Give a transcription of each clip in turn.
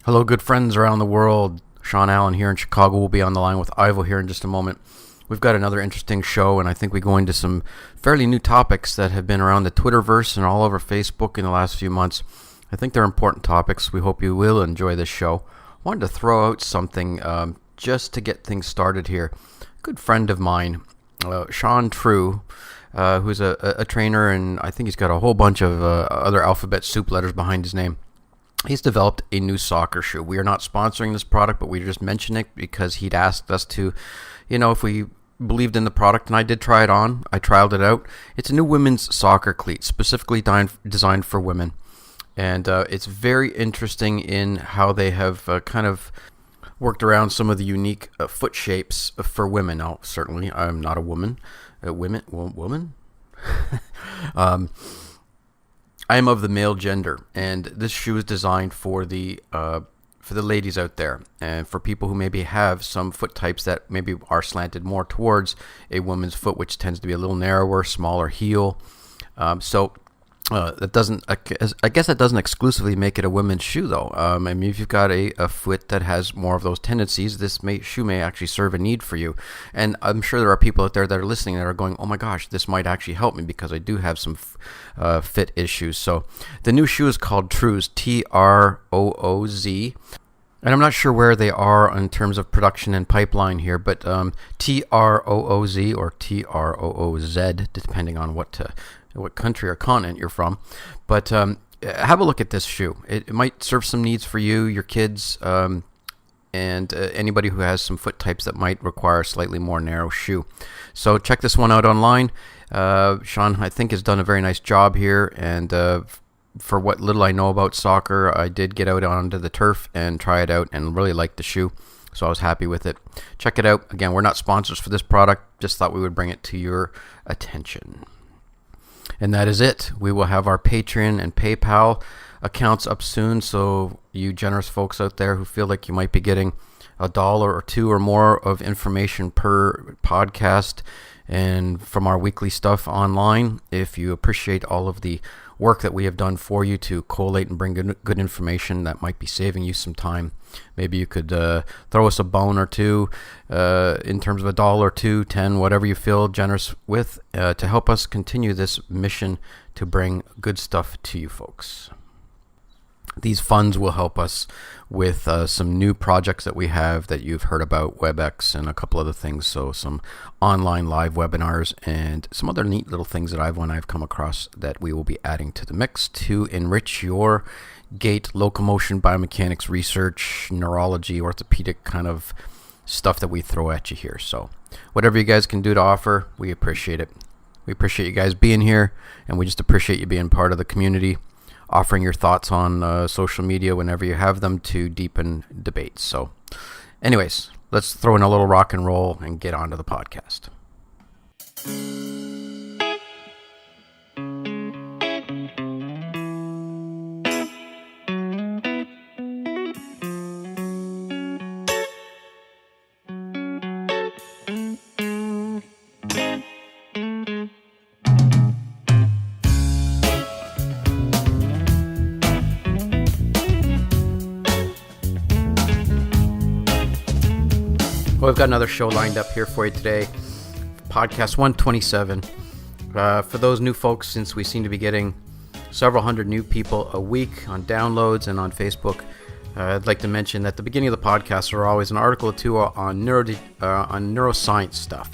Hello, good friends around the world. Sean Allen here in Chicago. We'll be on the line with Ivo here in just a moment. We've got another interesting show, and I think we go into some fairly new topics that have been around the Twitterverse and all over Facebook in the last few months. I think they're important topics. We hope you will enjoy this show. I wanted to throw out something just to get things started here. A good friend of mine, Sean True, who's a trainer, and I think he's got a whole bunch of other alphabet soup letters behind his name. He's developed a new soccer shoe. We are not sponsoring this product, but we just mentioned it because he'd asked us to, if we believed in the product, and I did try it on. I trialed it out. It's a new women's soccer cleat, specifically designed for women. And it's very interesting in how they have kind of worked around some of the unique foot shapes for women. Now, certainly, I'm not a woman. Woman? I am of the male gender, and this shoe is designed for the ladies out there, and for people who maybe have some foot types that maybe are slanted more towards a woman's foot, which tends to be a little narrower, smaller heel. That doesn't. I guess that doesn't exclusively make it a women's shoe, though. I mean, if you've got a foot that has more of those tendencies, this shoe may actually serve a need for you. And I'm sure there are people out there that are listening that are going, "Oh my gosh, this might actually help me because I do have some fit issues." So, the new shoe is called Trooz, Trooz. And I'm not sure where they are in terms of production and pipeline here, but Trooz or Trooz, depending on what country or continent you're from. But have a look at this shoe. It might serve some needs for you, your kids, and anybody who has some foot types that might require a slightly more narrow shoe. So check this one out online. Sean, I think, has done a very nice job here, and for what little I know about soccer, I did get out onto the turf and try it out and really liked the shoe. So I was happy with it. Check it out. Again, we're not sponsors for this product. Just thought we would bring it to your attention. And that is it. We will have our Patreon and PayPal accounts up soon. So you generous folks out there who feel like you might be getting $1 or $2 or more of information per podcast and from our weekly stuff online, if you appreciate all of the work that we have done for you to collate and bring good information that might be saving you some time, maybe you could throw us a bone or two in terms of $1, $2, $10, whatever you feel generous with, to help us continue this mission to bring good stuff to you folks. These funds will help us with some new projects that we have that you've heard about, WebEx and a couple other things. So some online live webinars and some other neat little things that I've come across that we will be adding to the mix to enrich your gait, locomotion, biomechanics research, neurology, orthopedic kind of stuff that we throw at you here. So whatever you guys can do to offer, we appreciate it. We appreciate you guys being here, and we just appreciate you being part of the community, offering your thoughts on social media whenever you have them to deepen debates. So anyways, let's throw in a little rock and roll and get on to the podcast. Well, we've got another show lined up here for you today, podcast 127. For those new folks, since we seem to be getting several hundred new people a week on downloads and on Facebook, I'd like to mention that at the beginning of the podcast are always an article or two on neuroscience stuff.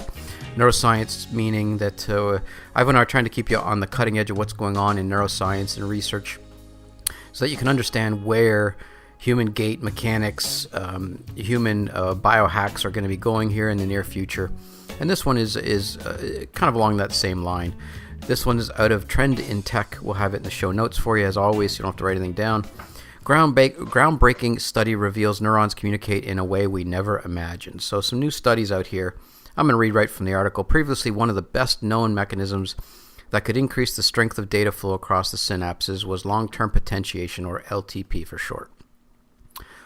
Neuroscience meaning that Ivo and I are trying to keep you on the cutting edge of what's going on in neuroscience and research so that you can understand where human gait mechanics, human biohacks are going to be going here in the near future. And this one is kind of along that same line. This one is out of Trend in Tech. We'll have it in the show notes for you as always, so you don't have to write anything down. Groundbreaking study reveals neurons communicate in a way we never imagined. So some new studies out here. I'm going to read right from the article. Previously, one of the best known mechanisms that could increase the strength of data flow across the synapses was long-term potentiation, or LTP for short.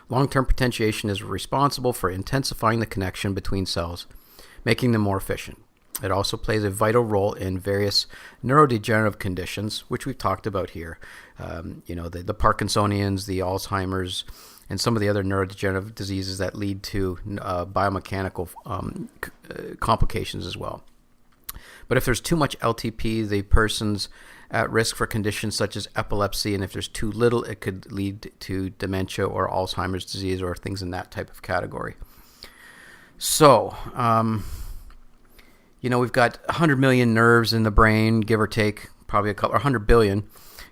Long-term potentiation is responsible for intensifying the connection between cells, making them more efficient. It also plays a vital role in various neurodegenerative conditions, which we've talked about here. The Parkinsonians, the Alzheimer's, and some of the other neurodegenerative diseases that lead to biomechanical complications as well. But if there's too much LTP, the person's at risk for conditions such as epilepsy, and if there's too little, it could lead to dementia or Alzheimer's disease or things in that type of category. So, we've got 100 million nerves in the brain, give or take, probably 100 billion,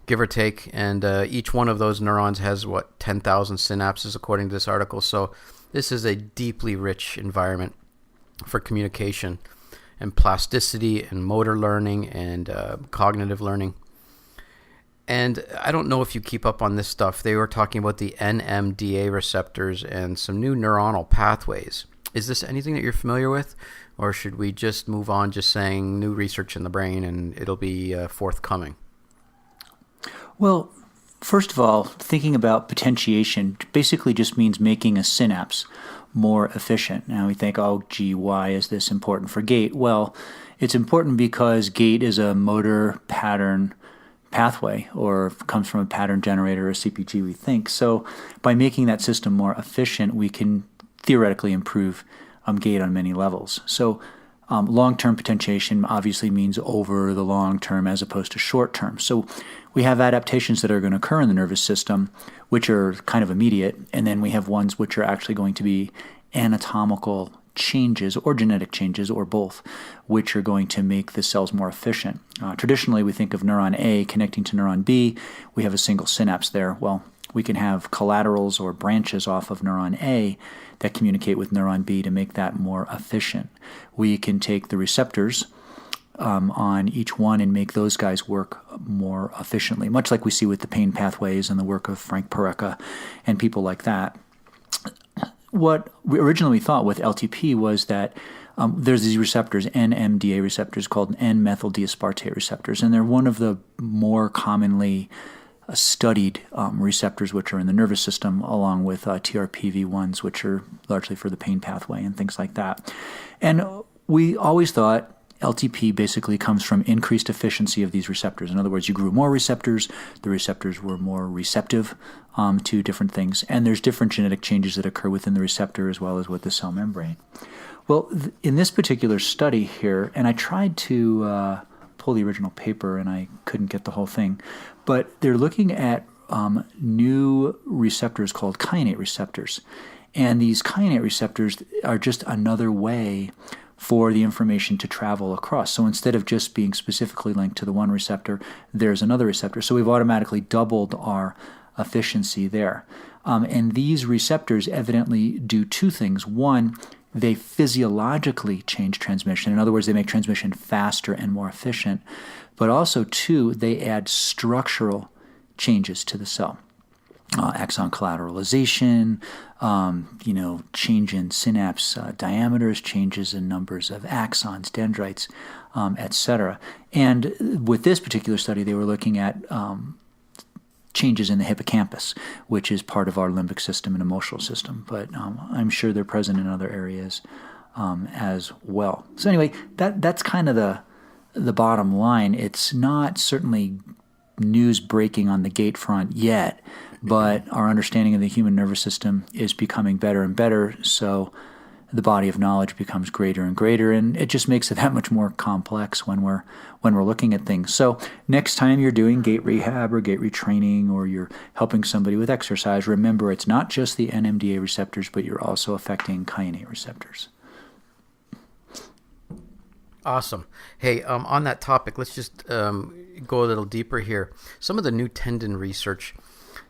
give or take, and each one of those neurons has, 10,000 synapses according to this article. So this is a deeply rich environment for communication and plasticity and motor learning and cognitive learning. And I don't know if you keep up on this stuff. They were talking about the NMDA receptors and some new neuronal pathways. Is this anything that you're familiar with? Or should we just move on just saying new research in the brain and it'll be forthcoming? Well, first of all, thinking about potentiation basically just means making a synapse more efficient. Now we think, oh, gee, why is this important for gait? Well, it's important because gait is a motor pattern pathway, or comes from a pattern generator, or CPG, we think. So by making that system more efficient, we can theoretically improve gait on many levels. So long-term potentiation obviously means over the long term as opposed to short term. So we have adaptations that are going to occur in the nervous system, which are kind of immediate, and then we have ones which are actually going to be anatomical changes or genetic changes or both, which are going to make the cells more efficient. Traditionally, we think of neuron A connecting to neuron B. We have a single synapse there. Well, we can have collaterals or branches off of neuron A that communicate with neuron B to make that more efficient. We can take the receptors on each one and make those guys work more efficiently, much like we see with the pain pathways and the work of Frank Pareca and people like that. What we originally thought with LTP was that there's these receptors, NMDA receptors, called N-methyl-D-aspartate receptors, and they're one of the more commonly studied receptors which are in the nervous system, along with TRPV1s, which are largely for the pain pathway and things like that. And we always thought LTP basically comes from increased efficiency of these receptors. In other words, you grew more receptors, the receptors were more receptive to different things, and there's different genetic changes that occur within the receptor as well as with the cell membrane. Well, in this particular study here, and I tried to pull the original paper and I couldn't get the whole thing, but they're looking at new receptors called kainate receptors. And these kainate receptors are just another way for the information to travel across. So instead of just being specifically linked to the one receptor, there's another receptor. So we've automatically doubled our efficiency there. And these receptors evidently do two things. One, they physiologically change transmission. In other words, they make transmission faster and more efficient. But also, two, they add structural changes to the cell. Axon collateralization, change in synapse diameters, changes in numbers of axons, dendrites, etc. And with this particular study, they were looking at changes in the hippocampus, which is part of our limbic system and emotional system. But I'm sure they're present in other areas as well. So anyway, that's kind of the bottom line. It's not certainly news breaking on the gait front yet, but our understanding of the human nervous system is becoming better and better, so the body of knowledge becomes greater and greater, and it just makes it that much more complex when we're looking at things. So next time you're doing gait rehab or gait retraining, or you're helping somebody with exercise, remember it's not just the NMDA receptors, but you're also affecting kainate receptors. Awesome. Hey, on that topic, let's just go a little deeper here. Some of the new tendon research,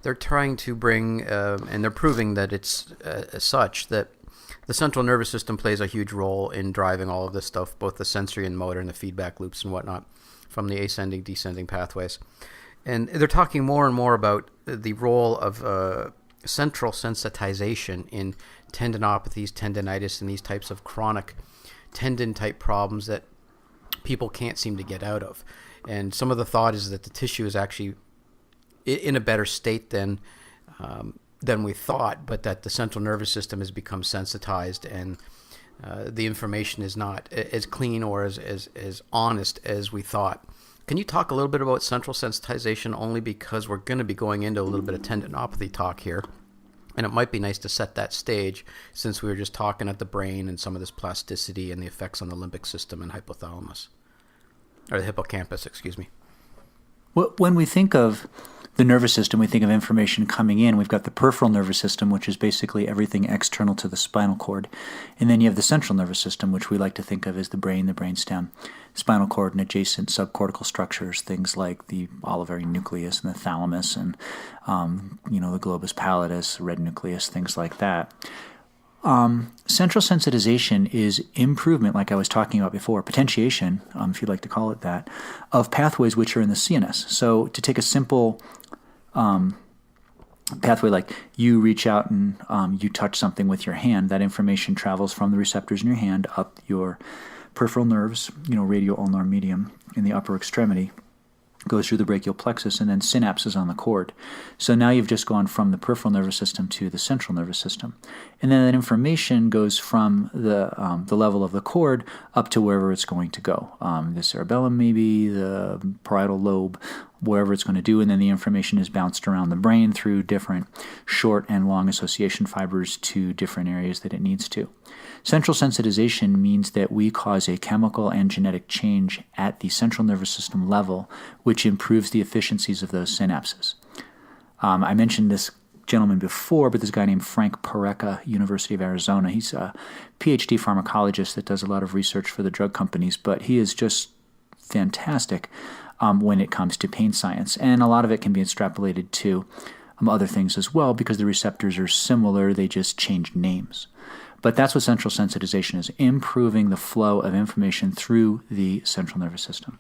they're trying to bring, and they're proving that it's such that the central nervous system plays a huge role in driving all of this stuff, both the sensory and motor and the feedback loops and whatnot from the ascending, descending pathways. And they're talking more and more about the role of central sensitization in tendinopathies, tendonitis, and these types of chronic tendon-type problems that people can't seem to get out of. And some of the thought is that the tissue is actually in a better state than we thought, but that the central nervous system has become sensitized, and the information is not as clean or as honest as we thought. Can you talk a little bit about central sensitization, only because we're going to be going into a little bit of tendinopathy talk here? And it might be nice to set that stage, since we were just talking at the brain and some of this plasticity and the effects on the limbic system and hypothalamus, or the hippocampus, excuse me. Well, when we think of the nervous system, we think of information coming in. We've got the peripheral nervous system, which is basically everything external to the spinal cord. And then you have the central nervous system, which we like to think of as the brain, the brainstem, spinal cord, and adjacent subcortical structures, things like the olivary nucleus and the thalamus and, the globus pallidus, red nucleus, things like that. Central sensitization is improvement, like I was talking about before, potentiation, if you'd like to call it that, of pathways which are in the CNS. So to take a simple pathway like you reach out and you touch something with your hand, that information travels from the receptors in your hand up your peripheral nerves, radio-ulnar medium in the upper extremity, goes through the brachial plexus, and then synapses on the cord. So now you've just gone from the peripheral nervous system to the central nervous system. And then that information goes from the level of the cord up to wherever it's going to go. The cerebellum maybe, the parietal lobe, wherever it's going to do, and then the information is bounced around the brain through different short and long association fibers to different areas that it needs to. Central sensitization means that we cause a chemical and genetic change at the central nervous system level, which improves the efficiencies of those synapses. I mentioned this gentleman before, but this guy named Frank Pareca, University of Arizona. He's a PhD pharmacologist that does a lot of research for the drug companies, but he is just fantastic when it comes to pain science. And a lot of it can be extrapolated to other things as well, because the receptors are similar, they just change names. But that's what central sensitization is, improving the flow of information through the central nervous system.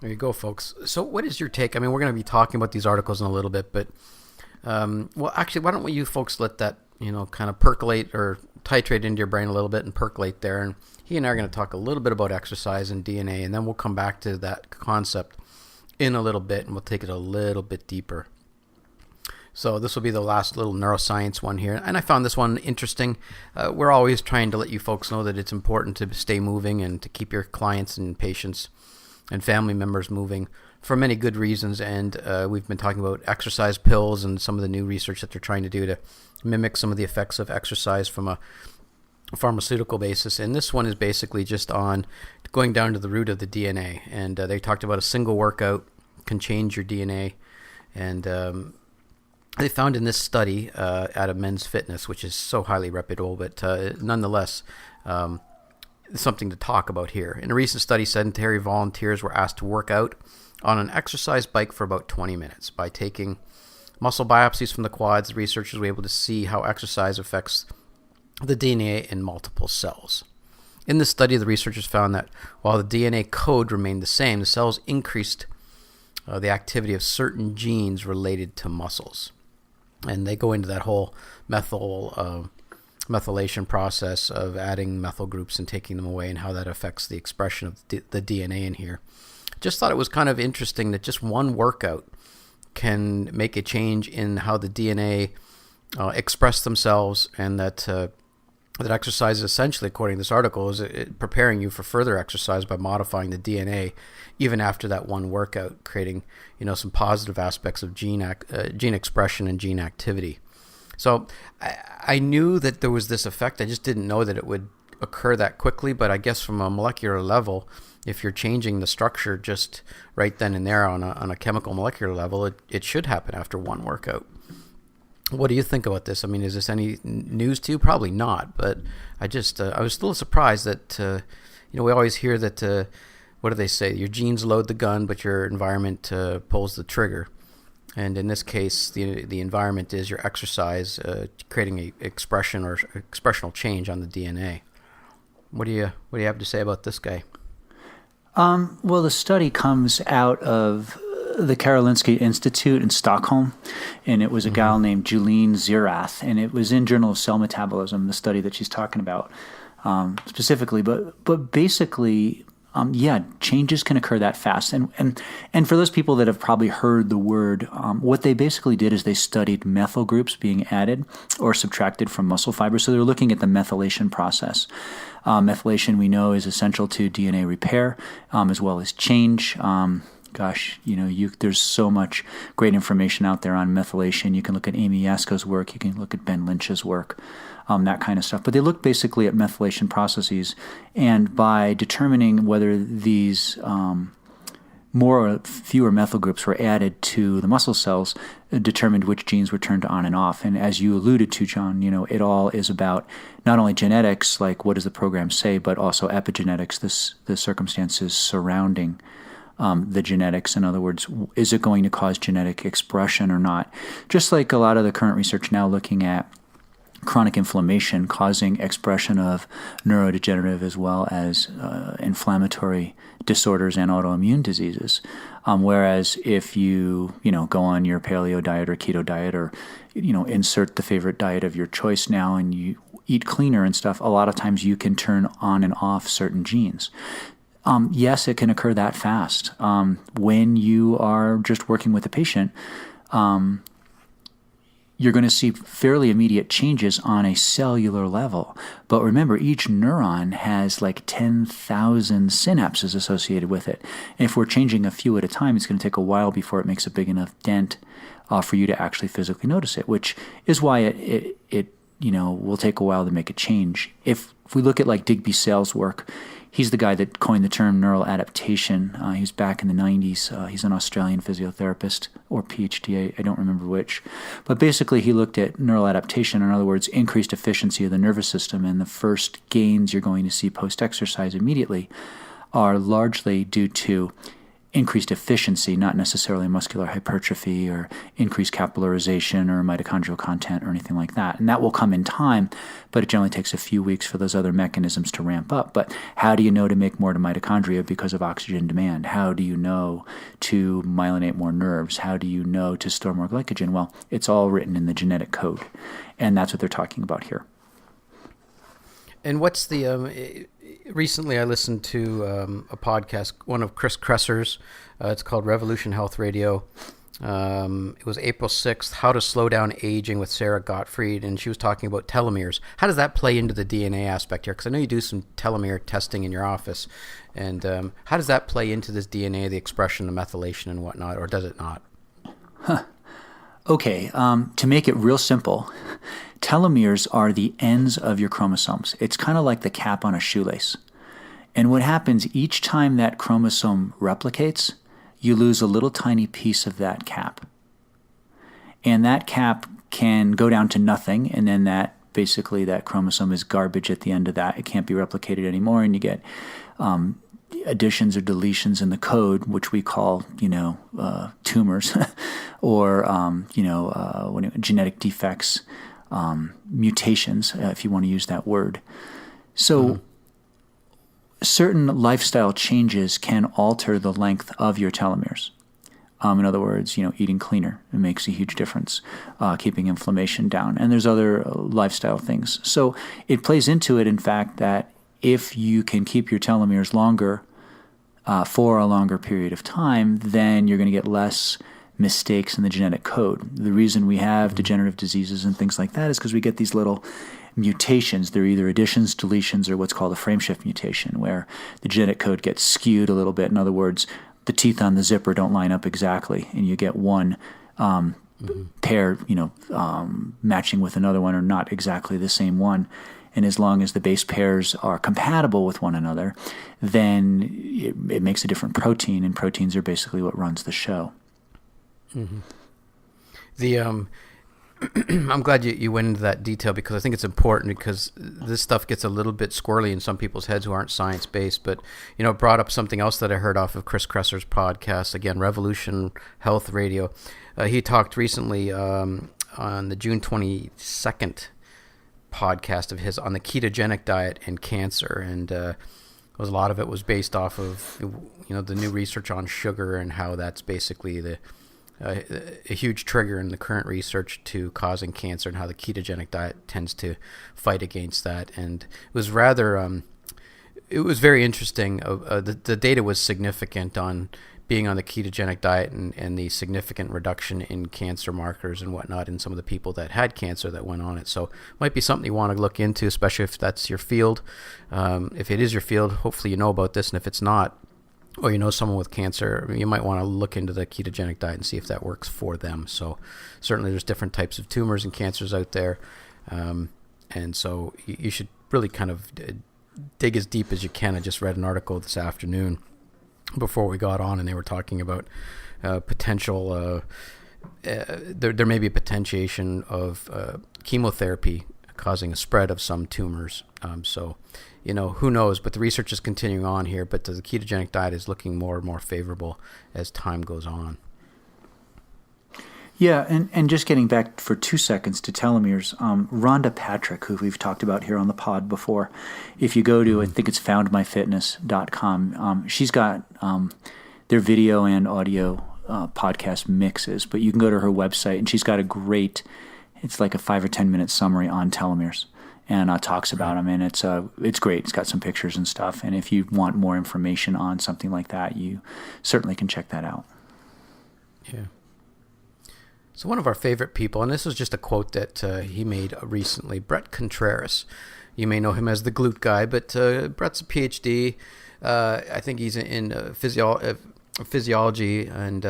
There you go, folks. So what is your take? I mean, we're going to be talking about these articles in a little bit, but, actually, why don't you folks let that, kind of percolate or titrate into your brain a little bit and percolate there. And he and I are going to talk a little bit about exercise and DNA, and then we'll come back to that concept in a little bit, and we'll take it a little bit deeper. So this will be the last little neuroscience one here. And I found this one interesting. We're always trying to let you folks know that it's important to stay moving and to keep your clients and patients and family members moving for many good reasons. And we've been talking about exercise pills and some of the new research that they're trying to do to mimic some of the effects of exercise from a pharmaceutical basis. And this one is basically just on going down to the root of the DNA. And they talked about a single workout can change your DNA. And they found in this study out of Men's Fitness, which is so highly reputable, but nonetheless, something to talk about here. In a recent study, sedentary volunteers were asked to work out on an exercise bike for about 20 minutes. By taking muscle biopsies from the quads, the researchers were able to see how exercise affects the DNA in multiple cells. In this study, the researchers found that while the DNA code remained the same, the cells increased the activity of certain genes related to muscles. And they go into that whole methylation process of adding methyl groups and taking them away, and how that affects the expression of the DNA in here. Just thought it was kind of interesting that just one workout can make a change in how the DNA express themselves, and that exercise, essentially, according to this article, is preparing you for further exercise by modifying the DNA even after that one workout, creating some positive aspects of gene expression and gene activity. So I knew that there was this effect. I just didn't know that it would occur that quickly. But I guess from a molecular level, if you're changing the structure just right then and there on a chemical molecular level, it should happen after one workout. What do you think about this? I mean, is this any news to you? Probably not, but I was still surprised that, we always hear that, what do they say? Your genes load the gun, but your environment pulls the trigger. And in this case, the environment is your exercise creating a expression or expressional change on the DNA. What do you have to say about this guy? Well, the study comes out of the Karolinska Institute in Stockholm, and it was a gal named Julene Zirath, and it was in Journal of Cell Metabolism, the study that she's talking about specifically. But basically, changes can occur that fast. And for those people that have probably heard the word, what they basically did is they studied methyl groups being added or subtracted from muscle fibers. So they're looking at the methylation process. Methylation, we know, is essential to DNA repair, as well as change. gosh, there's so much great information out there on methylation. You can look at Amy Yasko's work. You can look at Ben Lynch's work, that kind of stuff. But they look basically at methylation processes, and by determining whether these more or fewer methyl groups were added to the muscle cells, determined which genes were turned on and off. And as you alluded to, John, it all is about not only genetics, like what does the program say, but also epigenetics, the circumstances surrounding the genetics. In other words, is it going to cause genetic expression or not? Just like a lot of the current research now looking at chronic inflammation causing expression of neurodegenerative as well as inflammatory disorders and autoimmune diseases. Whereas if you go on your paleo diet or keto diet, or insert the favorite diet of your choice now, and you eat cleaner and stuff, a lot of times you can turn on and off certain genes. Yes, it can occur that fast. When you are just working with a patient, you're going to see fairly immediate changes on a cellular level. But remember, each neuron has like 10,000 synapses associated with it. And if we're changing a few at a time, it's going to take a while before it makes a big enough dent for you to actually physically notice it, which is why it will take a while to make a change. If we look at like Digby Sales' work, he's the guy that coined the term neural adaptation. He was back in the 90s. He's an Australian physiotherapist, or PhD, I don't remember which. But basically he looked at neural adaptation, in other words, increased efficiency of the nervous system, and the first gains you're going to see post-exercise immediately are largely due to increased efficiency, not necessarily muscular hypertrophy or increased capillarization or mitochondrial content or anything like that. And that will come in time, but it generally takes a few weeks for those other mechanisms to ramp up. But how do you know to make more to mitochondria because of oxygen demand? How do you know to myelinate more nerves? How do you know to store more glycogen? Well, it's all written in the genetic code, and that's what they're talking about here. And what's the... Recently, I listened to a podcast, one of Chris Kresser's. It's called Revolution Health Radio. It was April 6th, How to Slow Down Aging with Sarah Gottfried, and she was talking about telomeres. How does that play into the DNA aspect here? Because I know you do some telomere testing in your office. And how does that play into this DNA, the expression, the methylation and whatnot, or does it not? Okay, to make it real simple, telomeres are the ends of your chromosomes. It's kind of like the cap on a shoelace. And what happens each time that chromosome replicates, you lose a little tiny piece of that cap. And that cap can go down to nothing, and then that chromosome is garbage at the end of that. It can't be replicated anymore, and you get additions or deletions in the code, which we call, tumors, or genetic defects, mutations, if you want to use that word. So certain lifestyle changes can alter the length of your telomeres. In other words, eating cleaner, it makes a huge difference, keeping inflammation down. And there's other lifestyle things. So it plays into it, in fact, that if you can keep your telomeres longer for a longer period of time, then you're going to get less mistakes in the genetic code. The reason we have degenerative diseases and things like that is because we get these little mutations. They're either additions, deletions, or what's called a frameshift mutation, where the genetic code gets skewed a little bit. In other words, the teeth on the zipper don't line up exactly, and you get one pair, matching with another one, or not exactly the same one. And as long as the base pairs are compatible with one another, then it makes a different protein, and proteins are basically what runs the show. Mm-hmm. I'm glad you went into that detail, because I think it's important, because this stuff gets a little bit squirrely in some people's heads who aren't science-based. But, it brought up something else that I heard off of Chris Kresser's podcast, again, Revolution Health Radio. He talked recently on the June 22nd podcast of his on the ketogenic diet and cancer, and a lot of it was based off of the new research on sugar and how that's basically a huge trigger in the current research to causing cancer, and how the ketogenic diet tends to fight against that. And it was rather it was very interesting. The data was significant on being on the ketogenic diet and the significant reduction in cancer markers and whatnot in some of the people that had cancer that went on it. So it might be something you want to look into, especially if that's your field. If it is your field, hopefully you know about this, and if it's not, or you know someone with cancer, you might want to look into the ketogenic diet and see if that works for them. So certainly there's different types of tumors and cancers out there. And so you should really kind of dig as deep as you can. I just read an article this afternoon before we got on, and they were talking about potential, there may be a potentiation of chemotherapy causing a spread of some tumors. So, who knows? But the research is continuing on here, but the ketogenic diet is looking more and more favorable as time goes on. Yeah, and just getting back for 2 seconds to telomeres, Rhonda Patrick, who we've talked about here on the pod before, if you go to, I think it's foundmyfitness.com, she's got their video and audio podcast mixes, but you can go to her website, and she's got a great, it's like a 5 or 10 minute summary on telomeres, and talks about them, and it's great. It's got some pictures and stuff, and if you want more information on something like that, you certainly can check that out. Yeah. So one of our favorite people, and this was just a quote that he made recently, Brett Contreras. You may know him as the glute guy, but Brett's a PhD. I think he's in physiology, and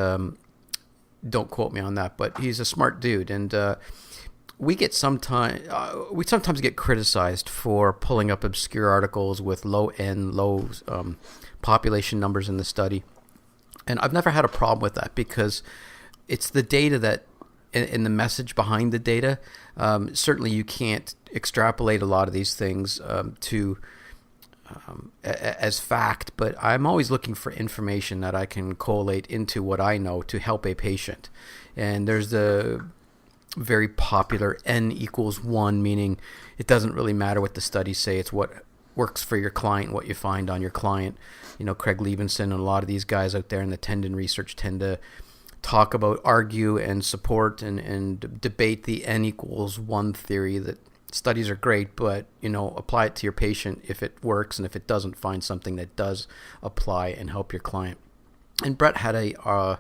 don't quote me on that, but he's a smart dude. And we sometimes get criticized for pulling up obscure articles with low population numbers in the study. And I've never had a problem with that, because it's the data that, and the message behind the data. Certainly you can't extrapolate a lot of these things as fact, but I'm always looking for information that I can collate into what I know to help a patient. And there's the very popular N=1, meaning it doesn't really matter what the studies say, it's what works for your client, what you find on your client. Craig Levinson and a lot of these guys out there in the tendon research tend to talk about, argue, and support and debate the N=1 theory, that studies are great, but, apply it to your patient if it works, and if it doesn't, find something that does apply and help your client. And Brett had a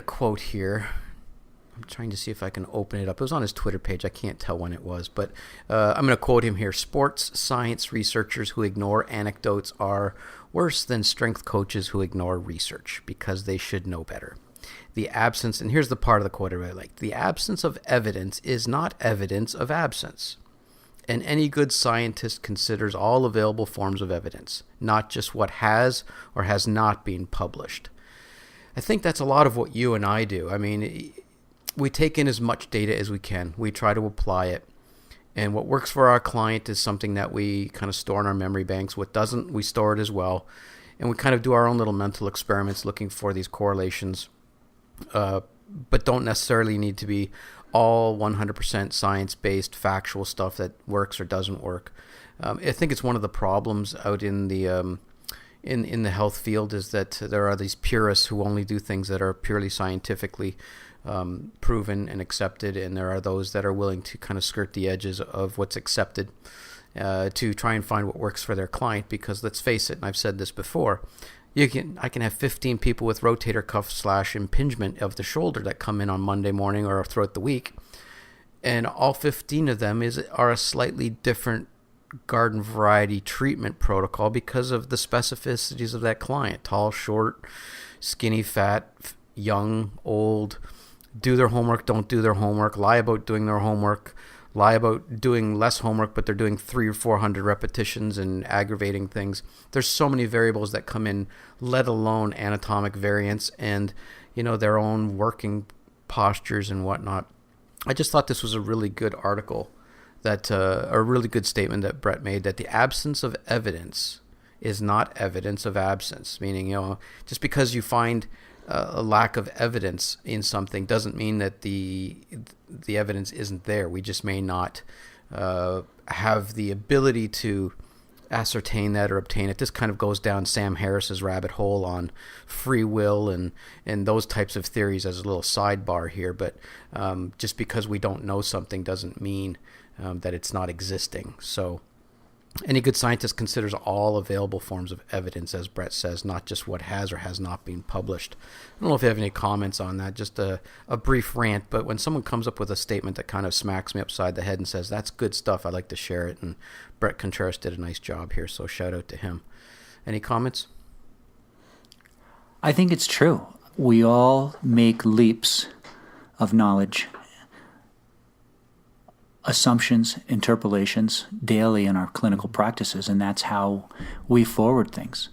quote here. I'm trying to see if I can open it up. It was on his Twitter page. I can't tell when it was, but I'm going to quote him here. "Sports science researchers who ignore anecdotes are worse than strength coaches who ignore research, because they should know better. The absence," and here's the part of the quote I really like, "the absence of evidence is not evidence of absence. And any good scientist considers all available forms of evidence, not just what has or has not been published." I think that's a lot of what you and I do. I mean, we take in as much data as we can. We try to apply it. And what works for our client is something that we kind of store in our memory banks. What doesn't, we store it as well. And we kind of do our own little mental experiments looking for these correlations, but don't necessarily need to be all 100% science-based, factual stuff that works or doesn't work. I think it's one of the problems out in the in the health field is that there are these purists who only do things that are purely scientifically proven and accepted, and there are those that are willing to kind of skirt the edges of what's accepted to try and find what works for their client. Because let's face it, and I've said this before, I can have 15 people with rotator cuff / impingement of the shoulder that come in on Monday morning or throughout the week, and all 15 of them are a slightly different garden variety treatment protocol because of the specificities of that client: tall, short, skinny, fat, young, old, do their homework, don't do their homework, lie about doing their homework, lie about doing less homework, but they're doing 300 or 400 repetitions and aggravating things. There's so many variables that come in, let alone anatomic variants and, their own working postures and whatnot. I just thought this was a really good article, that a really good statement that Brett made, that the absence of evidence is not evidence of absence. Meaning, just because you find a lack of evidence in something doesn't mean that the evidence isn't there. We just may not have the ability to ascertain that or obtain it. This kind of goes down Sam Harris's rabbit hole on free will and those types of theories as a little sidebar here. But just because we don't know something doesn't mean that it's not existing. So any good scientist considers all available forms of evidence, as Brett says, not just what has or has not been published. I don't know if you have any comments on that, just a brief rant, but when someone comes up with a statement that kind of smacks me upside the head and says, that's good stuff, I like to share it, and Brett Contreras did a nice job here, so shout out to him. Any comments? I think it's true. We all make leaps of knowledge, assumptions, interpolations daily in our clinical practices, and that's how we forward things.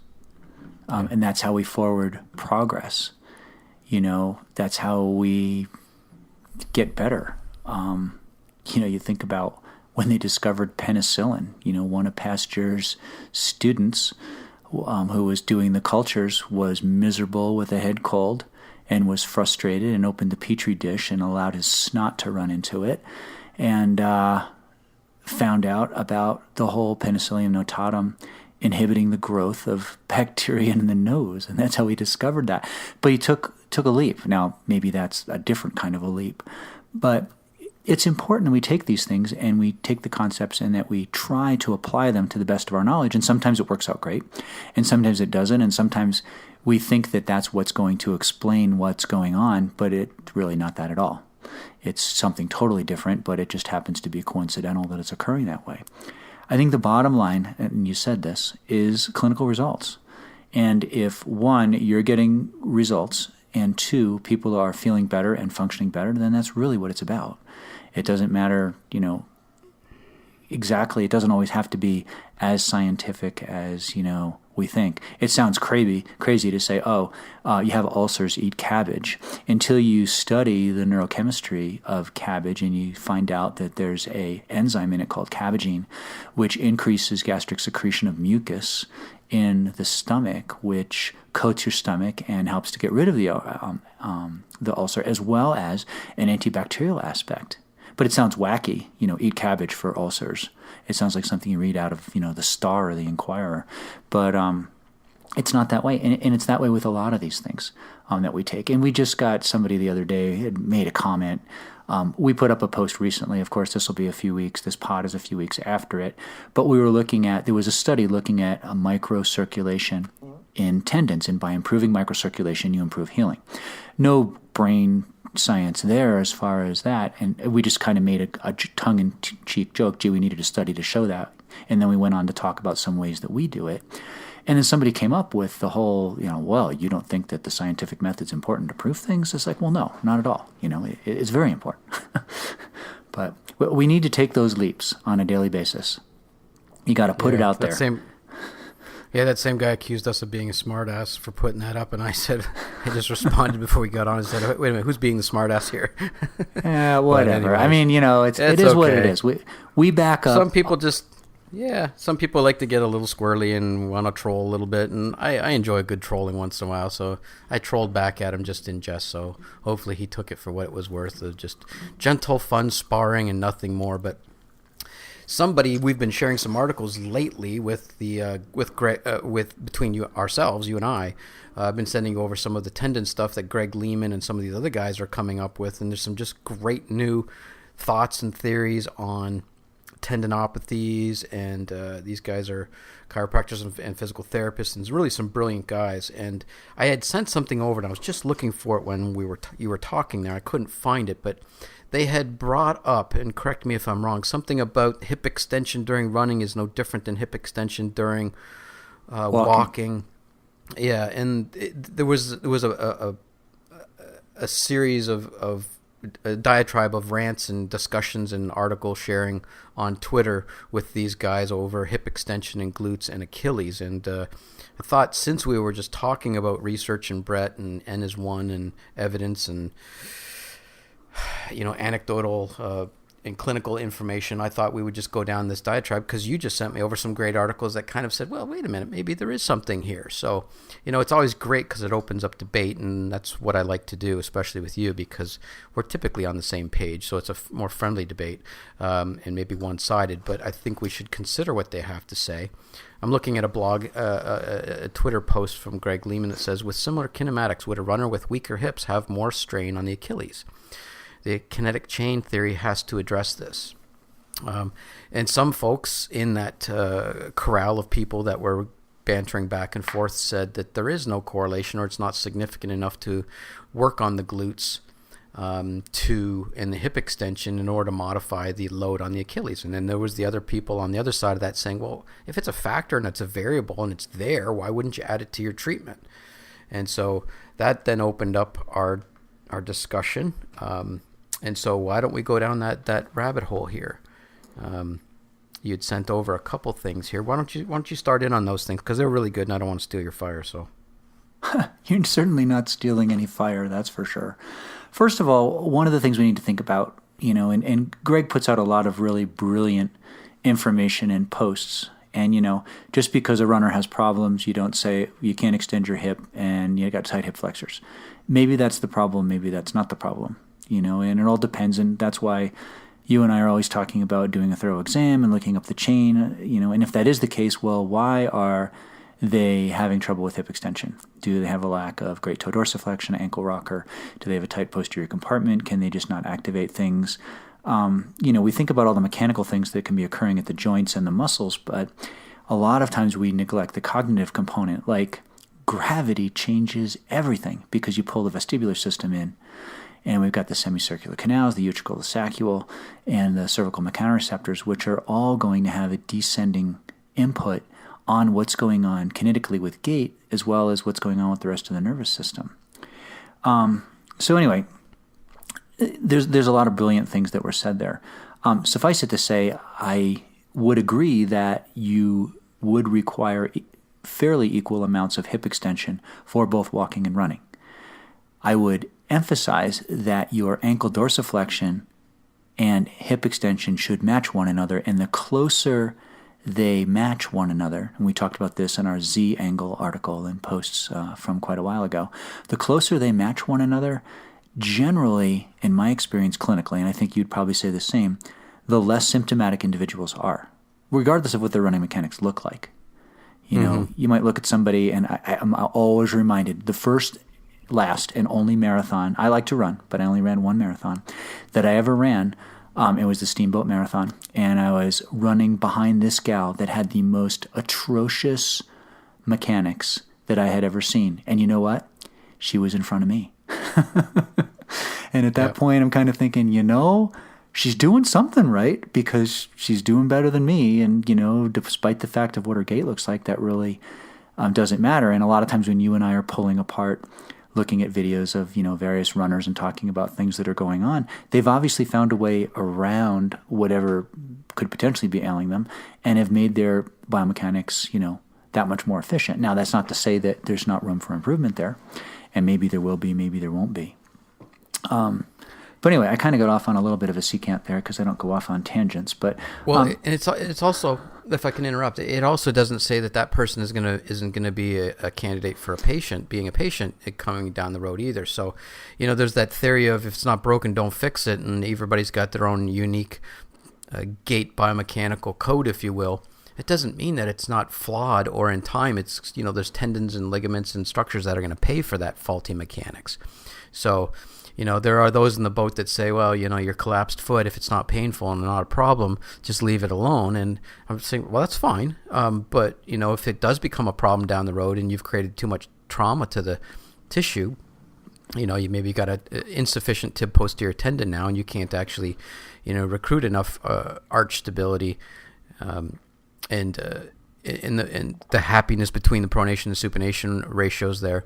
And that's how we forward progress. That's how we get better. You think about when they discovered penicillin. One of Pasteur's students who was doing the cultures was miserable with a head cold and was frustrated and opened the Petri dish and allowed his snot to run into it and found out about the whole Penicillium notatum inhibiting the growth of bacteria in the nose, and that's how he discovered that. But he took a leap. Now, maybe that's a different kind of a leap, but it's important that we take these things and we take the concepts and that we try to apply them to the best of our knowledge, and sometimes it works out great, and sometimes it doesn't, and sometimes we think that that's what's going to explain what's going on, but it's really not that at all. It's something totally different, but it just happens to be coincidental that it's occurring that way. I think the bottom line, and you said this, is clinical results. And if, one, you're getting results, and two, people are feeling better and functioning better, then that's really what it's about. It doesn't matter, exactly. It doesn't always have to be as scientific as, we think. It sounds crazy to say, you have ulcers, eat cabbage, until you study the neurochemistry of cabbage and you find out that there's a enzyme in it called cabbagine, which increases gastric secretion of mucus in the stomach, which coats your stomach and helps to get rid of the ulcer, as well as an antibacterial aspect. But it sounds wacky, eat cabbage for ulcers. It sounds like something you read out of, the Star or the Inquirer. But it's not that way. And it's that way with a lot of these things that we take. And we just got somebody the other day had made a comment. We put up a post recently. Of course, this will be a few weeks. This pod is a few weeks after it. But we were there was a study looking at a microcirculation in tendons. And by improving microcirculation, you improve healing. No brain science there as far as that, and we just kind of made a tongue-in-cheek joke, we needed a study to show that, and then we went on to talk about some ways that we do it, and then somebody came up with the whole, well, you don't think that the scientific method's important to prove things? It's like, well, no, not at all. It's very important. But we need to take those leaps on a daily basis. You got to put it out there. That same guy accused us of being a smartass for putting that up, and I just responded before we got on and said, wait a minute, who's being the smartass here? Yeah, whatever. I mean, it is what it is. We back up. Some people like to get a little squirrely and want to troll a little bit, and I enjoy good trolling once in a while, so I trolled back at him just in jest, so hopefully he took it for what it was worth, of just gentle, fun sparring and nothing more, but we've been sharing some articles lately with between ourselves, you and I. I've been sending over some of the tendon stuff that Greg Lehman and some of these other guys are coming up with, and there's some just great new thoughts and theories on tendinopathies, and these guys are chiropractors and physical therapists, and really some brilliant guys. And I had sent something over, and I was just looking for it when you were talking there. I couldn't find it, but they had brought up, and correct me if I'm wrong, something about hip extension during running is no different than hip extension during walking. Yeah, and there was a series of a diatribe of rants and discussions and article sharing on Twitter with these guys over hip extension and glutes and Achilles. And I thought, since we were just talking about research and Brett and N is one and evidence and anecdotal and clinical information, I thought we would just go down this diatribe, because you just sent me over some great articles that kind of said, well, wait a minute, maybe there is something here. So, it's always great because it opens up debate, and that's what I like to do, especially with you, because we're typically on the same page. So it's a more friendly debate and maybe one-sided, but I think we should consider what they have to say. I'm looking at a blog, a Twitter post from Greg Lehman that says, with similar kinematics, would a runner with weaker hips have more strain on the Achilles? The kinetic chain theory has to address this. And some folks in that corral of people that were bantering back and forth said that there is no correlation, or it's not significant enough to work on the glutes and the hip extension in order to modify the load on the Achilles. And then there was the other people on the other side of that saying, well, if it's a factor and it's a variable and it's there, why wouldn't you add it to your treatment? And so that then opened up our discussion. And so why don't we go down that rabbit hole here? You'd sent over a couple things here. Why don't you start in on those things, because they're really good, and I don't want to steal your fire. So you're certainly not stealing any fire, that's for sure. First of all, one of the things we need to think about, and Greg puts out a lot of really brilliant information in posts. And, just because a runner has problems, you don't say you can't extend your hip and you got tight hip flexors. Maybe that's the problem. Maybe that's not the problem, and it all depends. And that's why you and I are always talking about doing a thorough exam and looking up the chain, and if that is the case, well, why are they having trouble with hip extension? Do they have a lack of great toe dorsiflexion, ankle rocker? Do they have a tight posterior compartment? Can they just not activate things? We think about all the mechanical things that can be occurring at the joints and the muscles, but a lot of times we neglect the cognitive component, like gravity changes everything because you pull the vestibular system in. And we've got the semicircular canals, the utricle, the saccule, and the cervical mechanoreceptors, which are all going to have a descending input on what's going on kinetically with gait, as well as what's going on with the rest of the nervous system. So anyway, there's a lot of brilliant things that were said there. Suffice it to say, I would agree that you would require fairly equal amounts of hip extension for both walking and running. I would emphasize that your ankle dorsiflexion and hip extension should match one another, and the closer they match one another, and we talked about this in our Z angle article and posts from quite a while ago, the closer they match one another, generally, in my experience clinically, and I think you'd probably say the same, the less symptomatic individuals are, regardless of what their running mechanics look like. You might look at somebody, and I'm always reminded, the first, last, and only marathon, I like to run, but I only ran one marathon, that I ever ran, it was the Steamboat Marathon, and I was running behind this gal that had the most atrocious mechanics that I had ever seen. And you know what? She was in front of me. And at that point, I'm kind of thinking, she's doing something right, because she's doing better than me. And, despite the fact of what her gait looks like, that really doesn't matter. And a lot of times when you and I are pulling apart, looking at videos of, various runners and talking about things that are going on, they've obviously found a way around whatever could potentially be ailing them and have made their biomechanics, that much more efficient. Now, that's not to say that there's not room for improvement there, and maybe there will be, maybe there won't be. But anyway, I kind of got off on a little bit of a secant there because I don't go off on tangents. But and it's also, if I can interrupt, it also doesn't say that person isn't gonna be a candidate for being a patient coming down the road either. So, there's that theory of if it's not broken, don't fix it, and everybody's got their own unique gait biomechanical code, if you will. It doesn't mean that it's not flawed, or in time it's there's tendons and ligaments and structures that are going to pay for that faulty mechanics. So. There are those in the boat that say, well, your collapsed foot, if it's not painful and not a problem, just leave it alone. And I'm saying, well, that's fine. But, if it does become a problem down the road and you've created too much trauma to the tissue, you maybe got an insufficient tib posterior tendon now, and you can't actually, recruit enough arch stability and the happiness between the pronation and supination ratios there.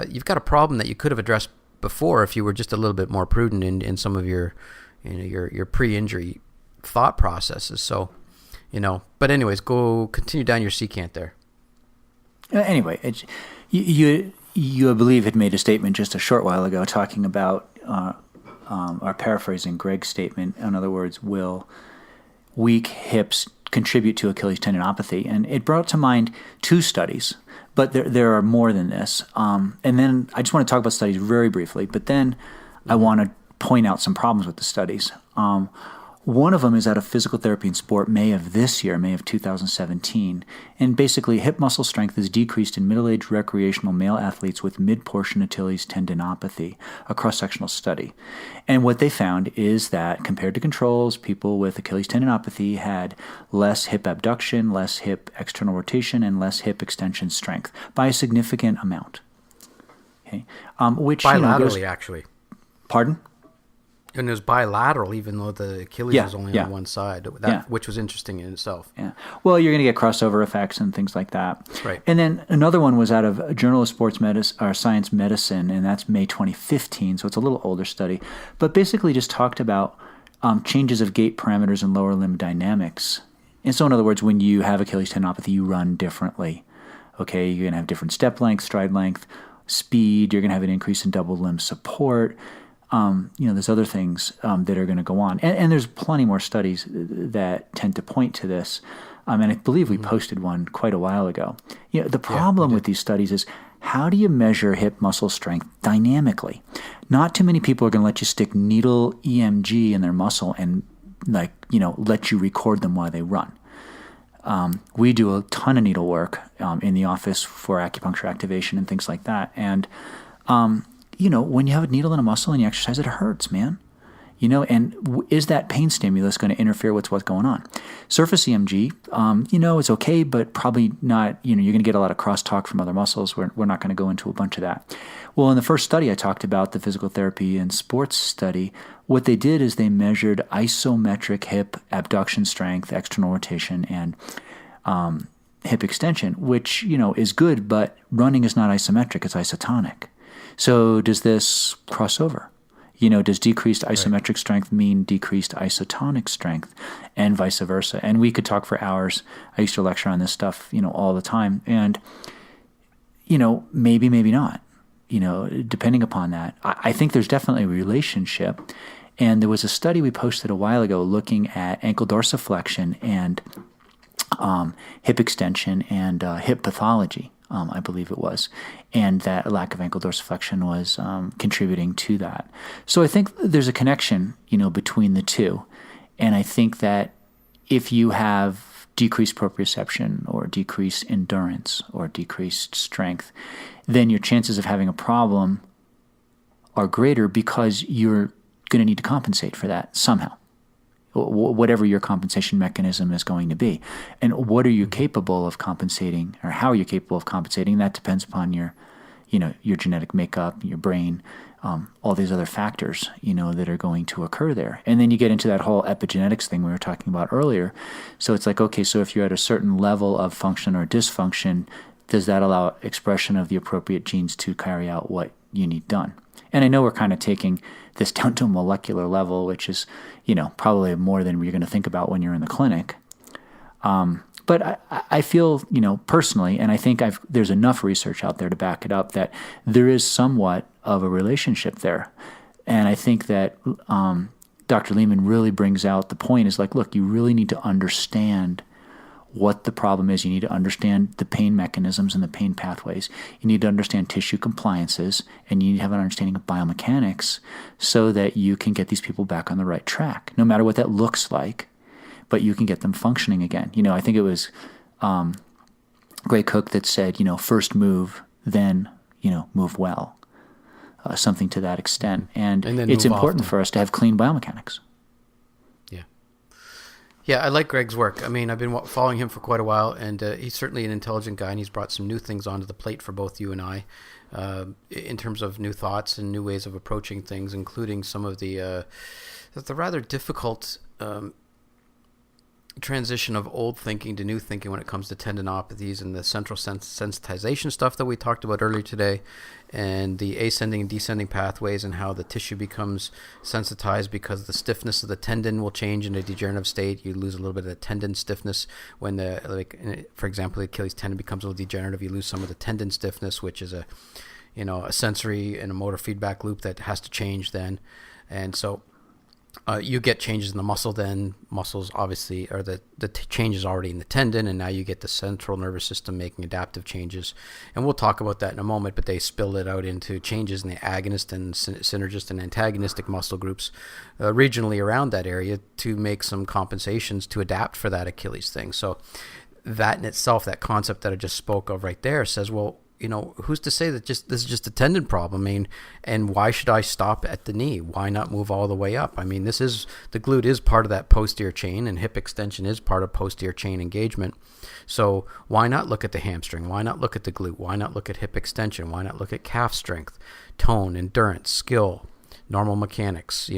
You've got a problem that you could have addressed before if you were just a little bit more prudent in some of your pre-injury thought processes. So, but anyways, continue down your secant there. Anyway, you I believe had made a statement just a short while ago talking about, or paraphrasing Greg's statement. In other words, will weak hips contribute to Achilles tendinopathy? And it brought to mind two studies. But there are more than this. And then I just want to talk about studies very briefly, but then I want to point out some problems with the studies. One of them is out of Physical Therapy and Sport, May of 2017. And basically, hip muscle strength is decreased in middle-aged recreational male athletes with mid-portion Achilles tendinopathy, a cross-sectional study. And what they found is that, compared to controls, people with Achilles tendinopathy had less hip abduction, less hip external rotation, and less hip extension strength by a significant amount. Okay, which bilaterally, actually. Pardon? And it was bilateral, even though the Achilles was only on one side, which was interesting in itself. Yeah. Well, you're going to get crossover effects and things like that. Right. And then another one was out of Journal of Sports Medicine or Science Medicine, and that's May 2015, so it's a little older study, but basically just talked about changes of gait parameters and lower limb dynamics. And so, in other words, when you have Achilles tendinopathy, you run differently. Okay, you're going to have different step length, stride length, speed. You're going to have an increase in double limb support. There's other things that are going to go on. And there's plenty more studies that tend to point to this. And I believe we posted one quite a while ago. The problem with these studies is, how do you measure hip muscle strength dynamically? Not too many people are going to let you stick needle EMG in their muscle and let you record them while they run. We do a ton of needle work in the office for acupuncture activation and things like that. And when you have a needle in a muscle and you exercise it, hurts, man. And is that pain stimulus going to interfere with what's going on? Surface EMG, it's okay, but probably not, you're going to get a lot of crosstalk from other muscles. We're not going to go into a bunch of that. Well, in the first study I talked about, the physical therapy and sports study, what they did is they measured isometric hip abduction strength, external rotation, and hip extension, which, is good, but running is not isometric, it's isotonic. So does this cross over? Does decreased isometric strength mean decreased isotonic strength, and vice versa? And we could talk for hours. I used to lecture on this stuff, all the time. And, maybe not, depending upon that. I think there's definitely a relationship. And there was a study we posted a while ago looking at ankle dorsiflexion and hip extension and hip pathology. I believe it was, and that lack of ankle dorsiflexion was contributing to that. So I think there's a connection, between the two, and I think that if you have decreased proprioception or decreased endurance or decreased strength, then your chances of having a problem are greater because you're going to need to compensate for that somehow. Whatever your compensation mechanism is going to be. And what are you capable of compensating, or how are you capable of compensating? That depends upon your genetic makeup, your brain, all these other factors, that are going to occur there. And then you get into that whole epigenetics thing we were talking about earlier. So it's like, okay, so if you're at a certain level of function or dysfunction, does that allow expression of the appropriate genes to carry out what you need done? And I know we're kind of taking this down to a molecular level, which is, probably more than you're going to think about when you're in the clinic. But I feel, personally, and I think there's enough research out there to back it up, that there is somewhat of a relationship there. And I think that Dr. Lehman really brings out the point is like, look, you really need to understand what the problem is. You need to understand the pain mechanisms and the pain pathways. You need to understand tissue compliances, and you need to have an understanding of biomechanics so that you can get these people back on the right track, no matter what that looks like, but you can get them functioning again. I think it was Gray Cook that said, first move, then, move well, something to that extent. And it's important for us to have clean biomechanics. Yeah, I like Greg's work. I've been following him for quite a while, and he's certainly an intelligent guy, and he's brought some new things onto the plate for both you and I in terms of new thoughts and new ways of approaching things, including some of the rather difficult transition of old thinking to new thinking when it comes to tendinopathies and the central sensitization stuff that we talked about earlier today, and the ascending and descending pathways, and how the tissue becomes sensitized because the stiffness of the tendon will change in a degenerative state. You lose a little bit of the tendon stiffness when for example, the Achilles tendon becomes a little degenerative. You lose some of the tendon stiffness, which is a sensory and a motor feedback loop that has to change then. And so you get changes in the muscle, then muscles obviously, or the changes already in the tendon, and now you get the central nervous system making adaptive changes. And we'll talk about that in a moment, but they spill it out into changes in the agonist and synergist and antagonistic muscle groups regionally around that area to make some compensations to adapt for that Achilles thing. So that in itself, that concept that I just spoke of right there says, well, who's to say that this is just a tendon problem? And why should I stop at the knee? Why not move all the way up? The glute is part of that posterior chain, and hip extension is part of posterior chain engagement. So why not look at the hamstring? Why not look at the glute? Why not look at hip extension? Why not look at calf strength, tone, endurance, skill, normal mechanics,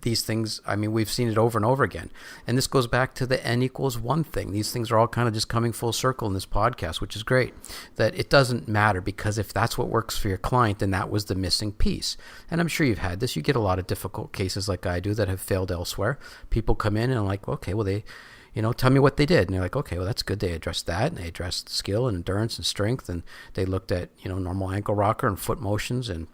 these things, I mean, we've seen it over and over again. And this goes back to the N=1 thing. These things are all kind of just coming full circle in this podcast, which is great. That it doesn't matter, because if that's what works for your client, then that was the missing piece. And I'm sure you've had this. You get a lot of difficult cases like I do that have failed elsewhere. People come in and are like, okay, well, they, tell me what they did. And they're like, okay, well, that's good. They addressed that, and they addressed skill and endurance and strength, and they looked at, normal ankle rocker and foot motions and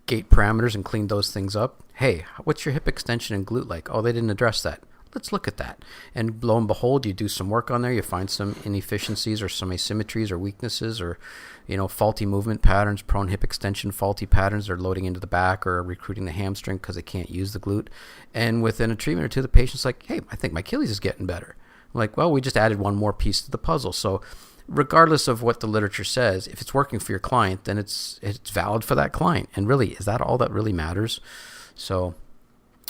gait parameters and cleaned those things up. Hey, what's your hip extension and glute like? Oh, they didn't address that. Let's look at that. And lo and behold, you do some work on there. You find some inefficiencies or some asymmetries or weaknesses or, faulty movement patterns, prone hip extension, faulty patterns. They're loading into the back or recruiting the hamstring because they can't use the glute. And within a treatment or two, the patient's like, hey, I think my Achilles is getting better. I'm like, well, we just added one more piece to the puzzle. So regardless of what the literature says, if it's working for your client, then it's valid for that client. And really, is that all that really matters? So,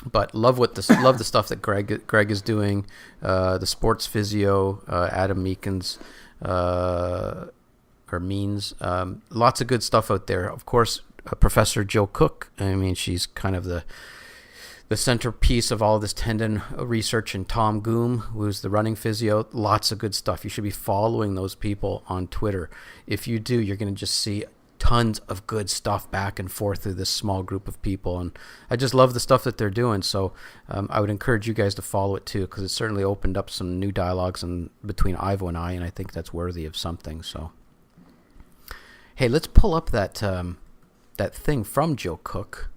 but love the stuff that Greg is doing, the sports physio, Adam Meekins, or Means, lots of good stuff out there. Of course, Professor Jill Cook. I mean, she's kind of the centerpiece of all of this tendon research, and Tom Goom, who's the running physio. Lots of good stuff. You should be following those people on Twitter. If you do, you're going to just see tons of good stuff back and forth through this small group of people. And I just love the stuff that they're doing. So I would encourage you guys to follow it too, because it certainly opened up some new dialogues between Ivo and I, and I think that's worthy of something. So, hey, let's pull up that thing from Jill Cook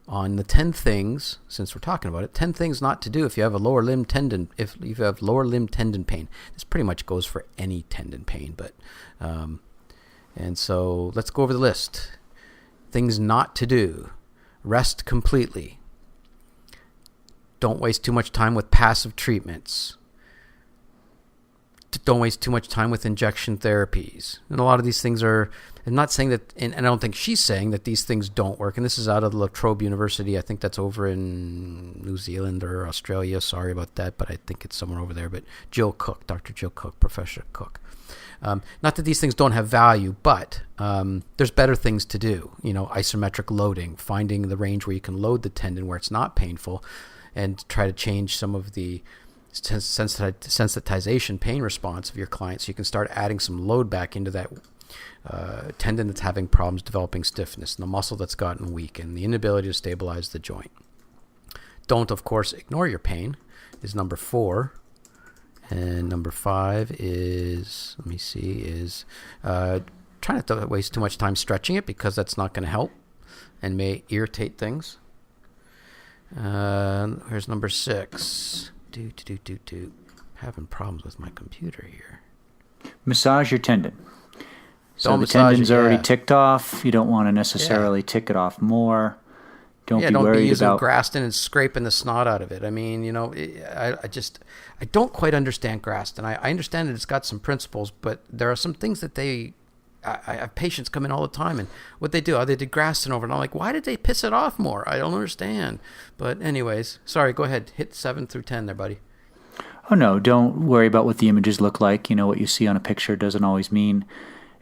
on the 10 things, since we're talking about it, 10 things not to do if you have a lower limb tendon, if you have lower limb tendon pain. This pretty much goes for any tendon pain, but, and so let's go over the list. Things not to do. Rest completely. Don't waste too much time with passive treatments. Don't waste too much time with injection therapies. And a lot of these things are, I'm not saying that, and I don't think she's saying that these things don't work. And this is out of La Trobe University. I think that's over in New Zealand or Australia. Sorry about that, but I think it's somewhere over there. But Jill Cook, Dr. Jill Cook, Professor Cook. Not that these things don't have value, but there's better things to do. Isometric loading, finding the range where you can load the tendon where it's not painful, and try to change some of the sensitization pain response of your client, so you can start adding some load back into that tendon that's having problems developing stiffness, and the muscle that's gotten weak, and the inability to stabilize the joint. Don't, of course, ignore your pain is number 4. And number 5 is, try not to waste too much time stretching it, because that's not going to help and may irritate things. Here's number 6. Having problems with my computer here. Massage your tendon. So the tendon's already ticked off. You don't want to necessarily tick it off more. Don't be using Graston and scraping the snot out of it. I mean, I don't quite understand Graston. I understand that it's got some principles, but there are some things that I have patients come in all the time, and what they do, they did Graston over, and I'm like, why did they piss it off more? I don't understand. But anyways, sorry, go ahead. Hit 7 through 10 there, buddy. Oh, no, don't worry about what the images look like. What you see on a picture doesn't always mean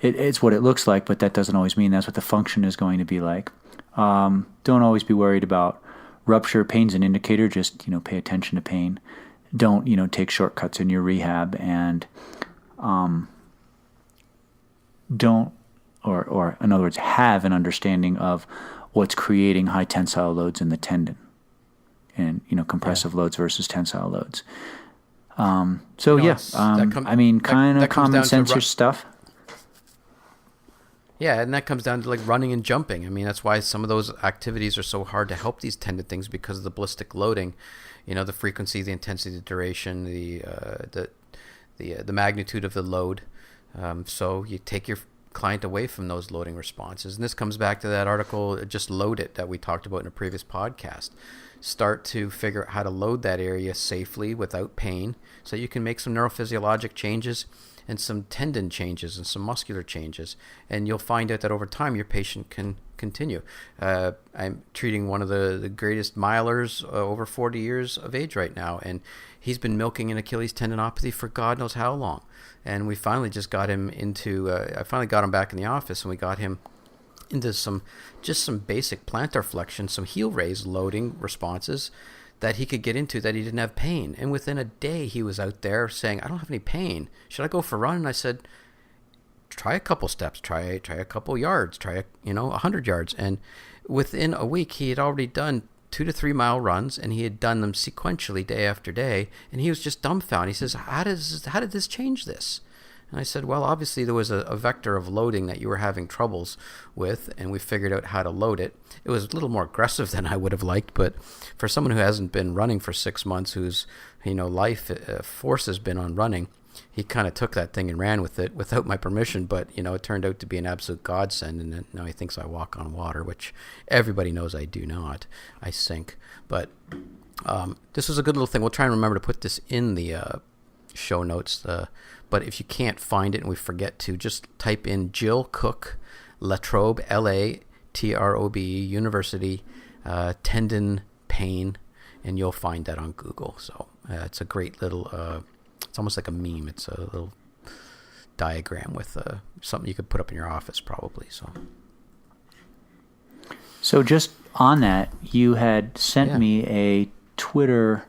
it's what it looks like, but that doesn't always mean that's what the function is going to be like. Don't always be worried about rupture. Pain's an indicator. Just, pay attention to pain. Don't, take shortcuts in your rehab, and don't, or in other words, have an understanding of what's creating high tensile loads in the tendon, and, compressive loads versus tensile loads. Kind of common sense stuff. Yeah, and that comes down to like running and jumping. I mean, that's why some of those activities are so hard to help these tendon things, because of the ballistic loading. The frequency, the intensity, the duration, the magnitude of the load. So you take your client away from those loading responses. And this comes back to that article, Just Load It, that we talked about in a previous podcast. Start to figure out how to load that area safely without pain, so you can make some neurophysiologic changes and some tendon changes and some muscular changes. And you'll find out that over time your patient can continue. I'm treating one of the greatest milers over 40 years of age right now, and he's been milking an Achilles tendinopathy for God knows how long. And we finally just got him into, I finally got him back in the office, and we got him into some basic plantar flexion, some heel raise loading responses that he could get into that he didn't have pain. And within a day, he was out there saying, I don't have any pain. Should I go for a run? And I said, try a couple steps, try a couple yards, try 100 yards. And within a week, he had already done 2 to 3 mile runs, and he had done them sequentially day after day. And he was just dumbfounded. He says, how did this change this? And I said, well, obviously there was a vector of loading that you were having troubles with, and we figured out how to load it. It was a little more aggressive than I would have liked, but for someone who hasn't been running for 6 months, whose life force has been on running, he kind of took that thing and ran with it without my permission, but it turned out to be an absolute godsend, and now he thinks I walk on water, which everybody knows I do not. I sink. But this was a good little thing. We'll try and remember to put this in the show notes, but if you can't find it and we forget to, just type in Jill Cook Latrobe, Latrobe University tendon pain, and you'll find that on Google. So it's a great little, it's almost like a meme. It's a little diagram with something you could put up in your office probably. So just on that, you had sent me a Twitter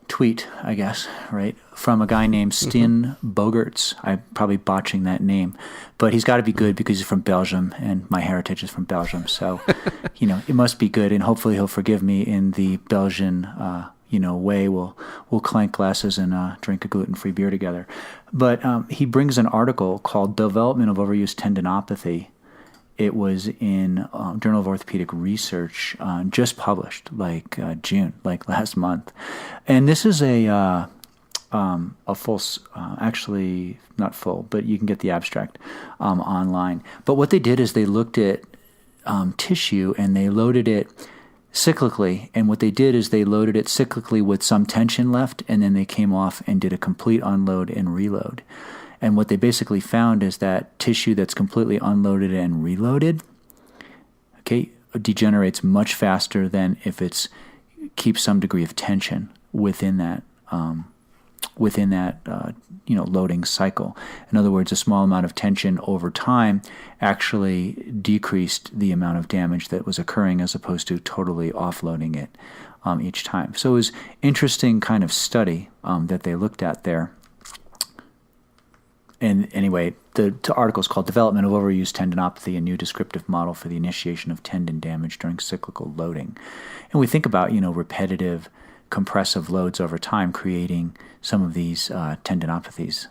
tweet, I guess, right, from a guy named Stijn Bogerts. I'm probably botching that name, but he's got to be good because he's from Belgium, and my heritage is from Belgium. So, it must be good, and hopefully he'll forgive me in the Belgian, way. We'll clank glasses and drink a gluten-free beer together. But he brings an article called "Development of Overuse Tendinopathy." It was in Journal of Orthopedic Research, just published June, last month. And this is a full, actually not full, but you can get the abstract online. But what they did is they looked at tissue and they loaded it cyclically. And what they did is they loaded it cyclically with some tension left, and then they came off and did a complete unload and reload. And what they basically found is that tissue that's completely unloaded and reloaded, degenerates much faster than if it's keeps some degree of tension within that loading cycle. In other words, a small amount of tension over time actually decreased the amount of damage that was occurring as opposed to totally offloading it each time. So it was interesting kind of study that they looked at there. And anyway, the article is called "Development of Overuse Tendinopathy, a New Descriptive Model for the Initiation of Tendon Damage During Cyclical Loading." And we think about, repetitive compressive loads over time creating some of these tendinopathies.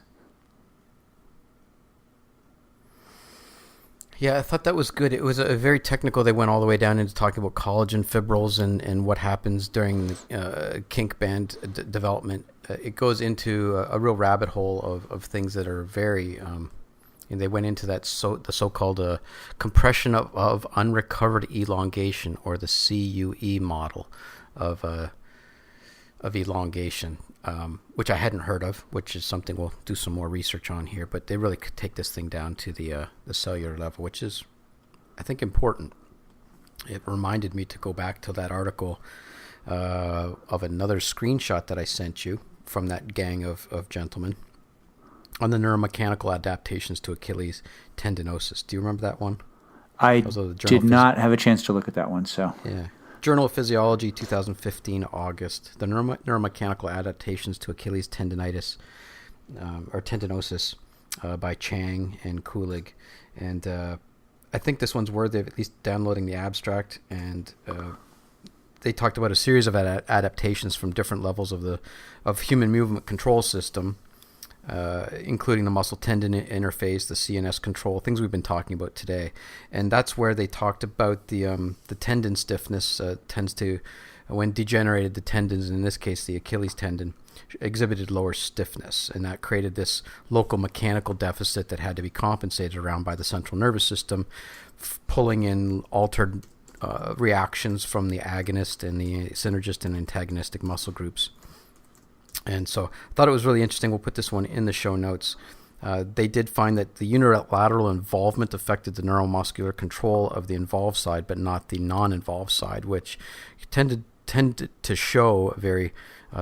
Yeah, I thought that was good. It was a very technical. They went all the way down into talking about collagen fibrils and what happens during kink band development. It goes into a real rabbit hole of things that are very, and they went into the so-called compression of unrecovered elongation, or the CUE model of elongation, which I hadn't heard of, which is something we'll do some more research on here. But they really could take this thing down to the cellular level, which is, I think, important. It reminded me to go back to that article of another screenshot that I sent you from that gang of gentlemen on the neuromechanical adaptations to Achilles tendinosis. Do you remember that one? I did not have a chance to look at that one. So yeah. Journal of Physiology, 2015, August. The neuromechanical adaptations to Achilles tendonitis, or tendinosis, by Chang and Kulig. And I think this one's worthy of at least downloading the abstract. And they talked about a series of adaptations from different levels of human movement control system, including the muscle tendon interface, the CNS control, things we've been talking about today. And that's where they talked about the tendon stiffness tends to, when degenerated, the tendons, in this case the Achilles tendon, exhibited lower stiffness. And that created this local mechanical deficit that had to be compensated around by the central nervous system, pulling in altered reactions from the agonist and the synergist and antagonistic muscle groups. And so I thought it was really interesting. We'll put this one in the show notes. They did find that the unilateral involvement affected the neuromuscular control of the involved side, but not the non-involved side, which tended tend to show a very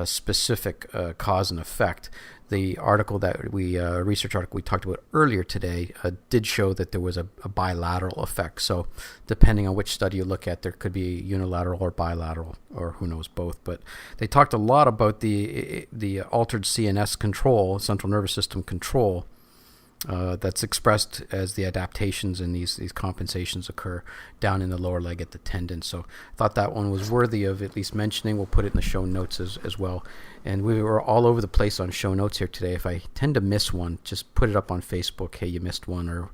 specific cause and effect. The article that research article we talked about earlier today did show that there was a bilateral effect. So depending on which study you look at, there could be unilateral or bilateral, or who knows, both. But they talked a lot about the altered CNS control, central nervous system control, that's expressed as the adaptations and these compensations occur down in the lower leg at the tendon. So I thought that one was worthy of at least mentioning. We'll put it in the show notes as well. And we were all over the place on show notes here today. If I tend to miss one, just put it up on Facebook. Hey, you missed one, or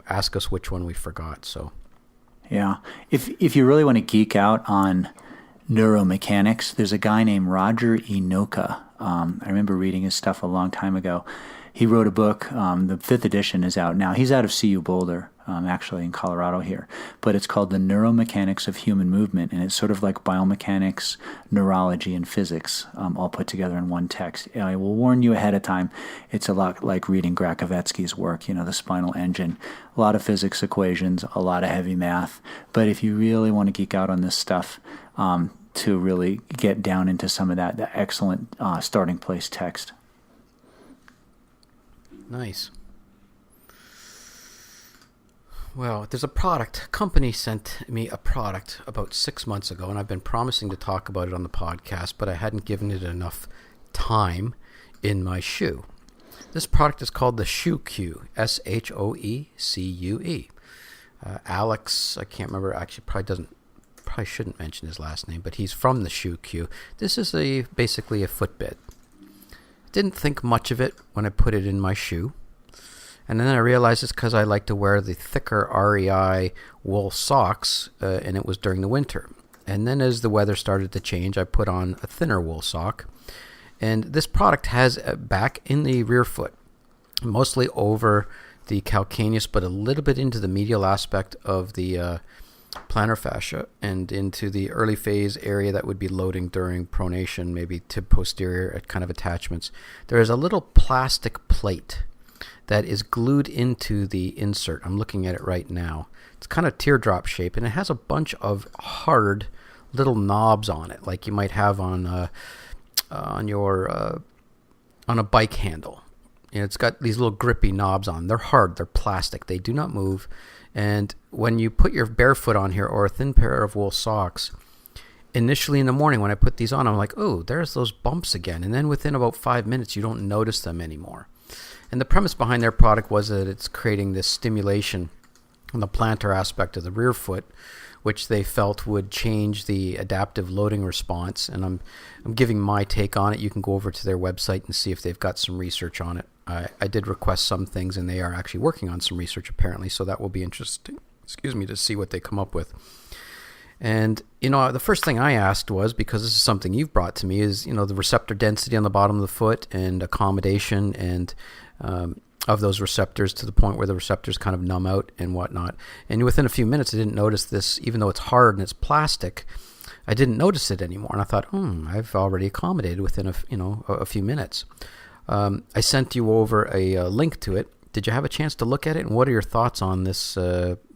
ask us which one we forgot. So yeah, if you really want to geek out on neuromechanics, there's a guy named Roger Enoka. I remember reading his stuff a long time ago. He wrote a book. The 5th edition is out now. He's out of CU Boulder, actually in Colorado here. But it's called The Neuromechanics of Human Movement, and it's sort of like biomechanics, neurology, and physics all put together in one text. I will warn you ahead of time, it's a lot like reading Grakovetsky's work, the spinal engine. A lot of physics equations, a lot of heavy math. But if you really want to geek out on this stuff, to really get down into some of that, the excellent starting place text. Nice. Well, there's a company sent me a product about 6 months ago, and I've been promising to talk about it on the podcast, but I hadn't given it enough time in my shoe. This product is called the shoecue, SHOECUE. Alex, I can't remember, actually probably shouldn't mention his last name, but he's from the shoecue. This is basically a Footbed. Didn't think much of it when I put it in my shoe. And then I realized it's because I like to wear the thicker REI wool socks, and it was during the winter. And then as the weather started to change, I put on a thinner wool sock. And this product has a back in the rear foot, mostly over the calcaneus, but a little bit into the medial aspect of the plantar fascia and into the early phase area that would be loading during pronation, maybe tib posterior at kind of attachments. There is a little plastic plate that is glued into the insert. I'm looking at it right now. It's kind of teardrop shape, and it has a bunch of hard little knobs on it, like you might have on a bike handle. It's got these little grippy knobs on. They're hard. They're plastic. They do not move. And when you put your bare foot on here or a thin pair of wool socks, initially in the morning when I put these on, I'm like, oh, there's those bumps again. And then within about 5 minutes, you don't notice them anymore. And the premise behind their product was that it's creating this stimulation on the plantar aspect of the rear foot, which they felt would change the adaptive loading response. And I'm giving my take on it. You can go over to their website and see if they've got some research on it. I did request some things, and they are actually working on some research apparently, so that will be interesting, to see what they come up with. And, the first thing I asked was, because this is something you've brought to me, is, the receptor density on the bottom of the foot and accommodation and of those receptors to the point where the receptors kind of numb out and whatnot. And within a few minutes, I didn't notice this, even though it's hard and it's plastic, I didn't notice it anymore. And I thought, I've already accommodated within a few minutes. I sent you over a link to it. Did you have a chance to look at it? And what are your thoughts on this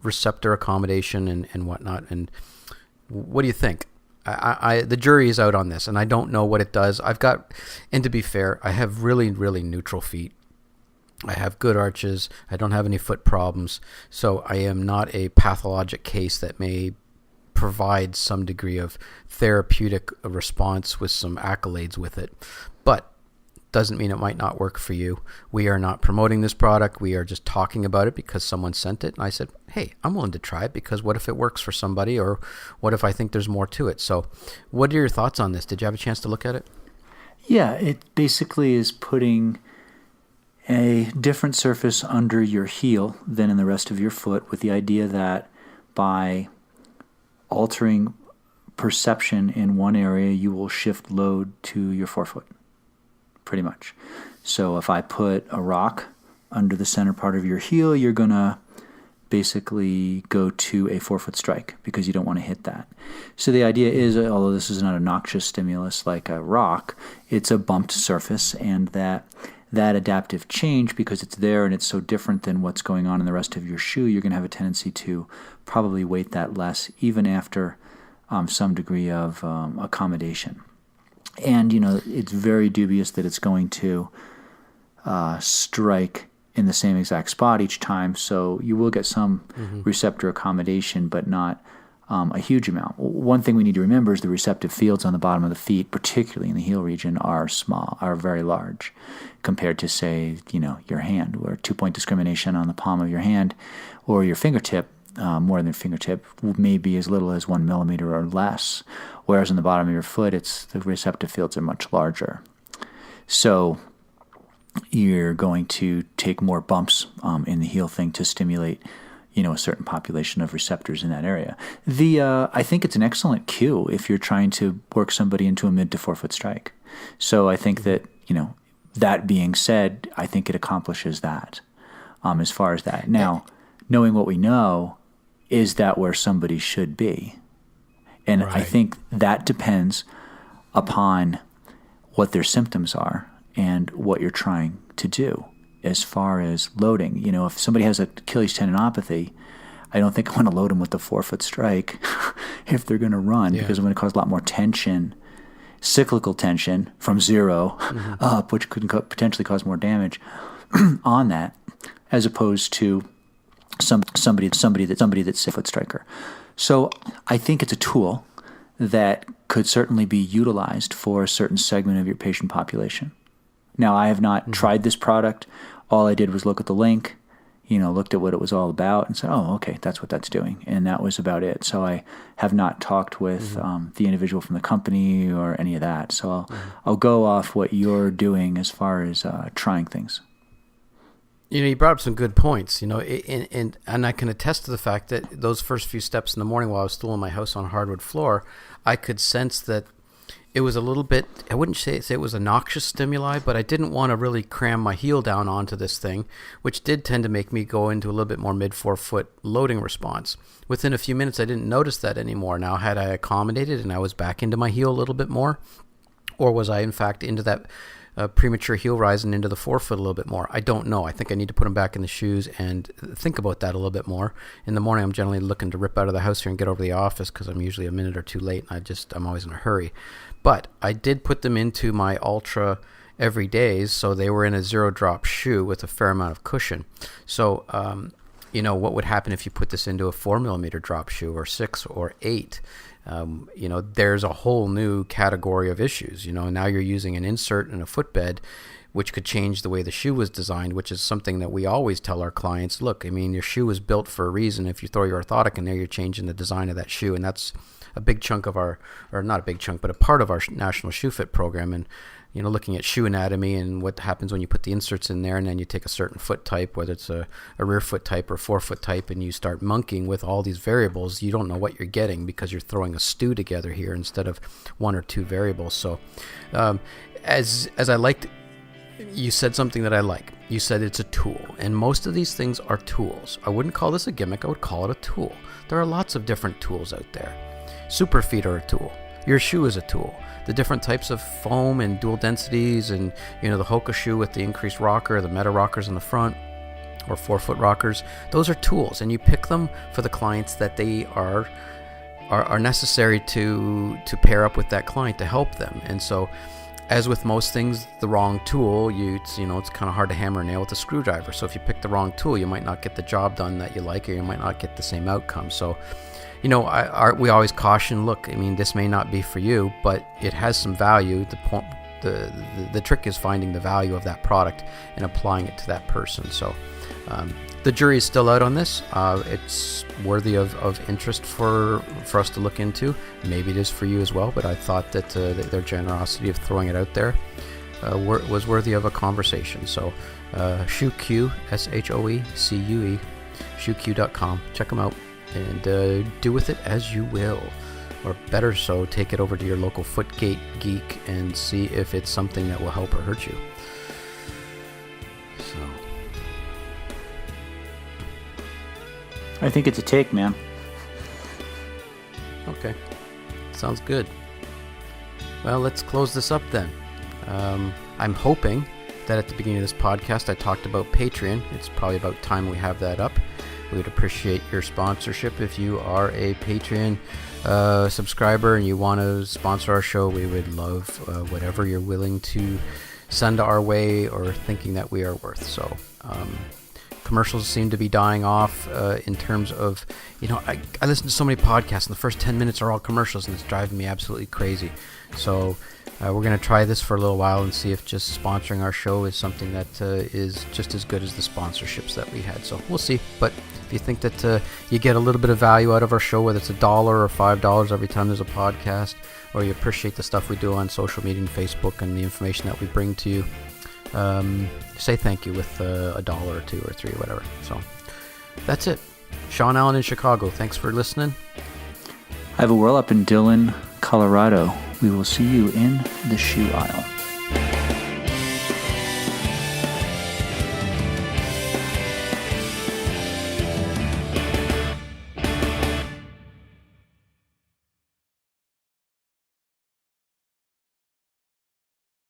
receptor accommodation and whatnot? And what do you think? The jury is out on this, and I don't know what it does. And to be fair, I have really, really neutral feet. I have good arches. I don't have any foot problems. So I am not a pathologic case that may provide some degree of therapeutic response with some accolades with it. But doesn't mean it might not work for you. We are not promoting this product. We are just talking about it because someone sent it. And I said, hey, I'm willing to try it because what if it works for somebody, or what if I think there's more to it? So what are your thoughts on this? Did you have a chance to look at it? Yeah, it basically is putting a different surface under your heel than in the rest of your foot, with the idea that by altering perception in one area, you will shift load to your forefoot. Pretty much. So if I put a rock under the center part of your heel, you're going to basically go to a forefoot strike because you don't want to hit that. So the idea is, although this is not a noxious stimulus like a rock, it's a bumped surface, and that adaptive change, because it's there and it's so different than what's going on in the rest of your shoe, you're going to have a tendency to probably weight that less even after some degree of accommodation. And, it's very dubious that it's going to strike in the same exact spot each time, so you will get some receptor accommodation, but not a huge amount. One thing we need to remember is the receptive fields on the bottom of the feet, particularly in the heel region, are very large compared to, say, your hand, where 2-point discrimination on the palm of your hand or your fingertip, more than fingertip, may be as little as 1 millimeter or less, whereas on the bottom of your foot, the receptive fields are much larger. So you're going to take more bumps in the heel thing to stimulate, a certain population of receptors in that area. I think it's an excellent cue if you're trying to work somebody into a mid to forefoot strike. So I think that, that being said, I think it accomplishes that as far as that. Now, knowing what we know, is that where somebody should be? And I think that depends upon what their symptoms are and what you're trying to do as far as loading. If somebody has an Achilles tendinopathy, I don't think I want to load them with the forefoot strike if they're going to run, because I'm going to cause a lot more tension, cyclical tension from zero up, which could potentially cause more damage on that, as opposed to somebody that's a foot striker. So I think it's a tool that could certainly be utilized for a certain segment of your patient population. Now, I have not tried this product. All I did was look at the link, looked at what it was all about and said, oh, okay, that's what that's doing. And that was about it. So I have not talked with the individual from the company or any of that. So I'll go off what you're doing as far as trying things. You brought up some good points, and I can attest to the fact that those first few steps in the morning while I was still in my house on a hardwood floor, I could sense that it was a little bit, I wouldn't say it was a noxious stimuli, but I didn't want to really cram my heel down onto this thing, which did tend to make me go into a little bit more mid-forefoot loading response. Within a few minutes, I didn't notice that anymore. Now, had I accommodated and I was back into my heel a little bit more, or was I, in fact, into that premature heel rise and into the forefoot a little bit more? I don't know. I think I need to put them back in the shoes and think about that a little bit more. In the morning, I'm generally looking to rip out of the house here and get over to the office because I'm usually a minute or two late, and I'm always in a hurry. But I did put them into my Ultra Everydays, so they were in a zero-drop shoe with a fair amount of cushion. So, what would happen if you put this into a 4mm drop shoe or 6 or 8? There's a whole new category of issues. Now you're using an insert and a footbed, which could change the way the shoe was designed, which is something that we always tell our clients. Look, your shoe was built for a reason. If you throw your orthotic in there, you're changing the design of that shoe, and that's a big chunk of or not a big chunk, but a part of our National Shoe Fit program. And looking at shoe anatomy and what happens when you put the inserts in there, and then you take a certain foot type, whether it's a rear foot type or forefoot type, and you start monkeying with all these variables, you don't know what you're getting because you're throwing a stew together here instead of one or two variables. So as I liked, you said something that I like. You said it's a tool, and most of these things are tools. I wouldn't call this a gimmick. I would call it a tool. There are lots of different tools out there. Super feet are a tool. Your shoe is a tool. The different types of foam and dual densities, and the Hoka shoe with the increased rocker, the meta rockers in the front, or forefoot rockers, those are tools, and you pick them for the clients that they are necessary to pair up with that client to help them. And so, as with most things, the wrong tool, it's kind of hard to hammer a nail with a screwdriver. So if you pick the wrong tool, you might not get the job done that you like, or you might not get the same outcome. So we always caution, look, this may not be for you, but it has some value. The trick is finding the value of that product and applying it to that person. So the jury is still out on this. It's worthy of interest for us to look into. Maybe it is for you as well, but I thought that their generosity of throwing it out there was worthy of a conversation. So shoecue, SHOECUE, shoecue.com. Check them out. And do with it as you will, or better so, take it over to your local Footgate geek and see if it's something that will help or hurt you. So, I think it's a take, man. Okay, sounds good. Well, let's close this up then. I'm hoping that at the beginning of this podcast I talked about Patreon. It's probably about time we have that up. We would appreciate your sponsorship. If you are a Patreon subscriber and you want to sponsor our show, we would love whatever you're willing to send our way or thinking that we are worth. So commercials seem to be dying off in terms of, I listen to so many podcasts and the first 10 minutes are all commercials and it's driving me absolutely crazy. So we're going to try this for a little while and see if just sponsoring our show is something that is just as good as the sponsorships that we had. So we'll see. But if you think that you get a little bit of value out of our show, whether it's $1 or $5 every time there's a podcast, or you appreciate the stuff we do on social media and Facebook and the information that we bring to you, say thank you with $1 or $2 or $3 or whatever. So that's it. Sean Allen in Chicago. Thanks for listening. I have a whirl up in Dillon, Colorado. We will see you in the shoe aisle.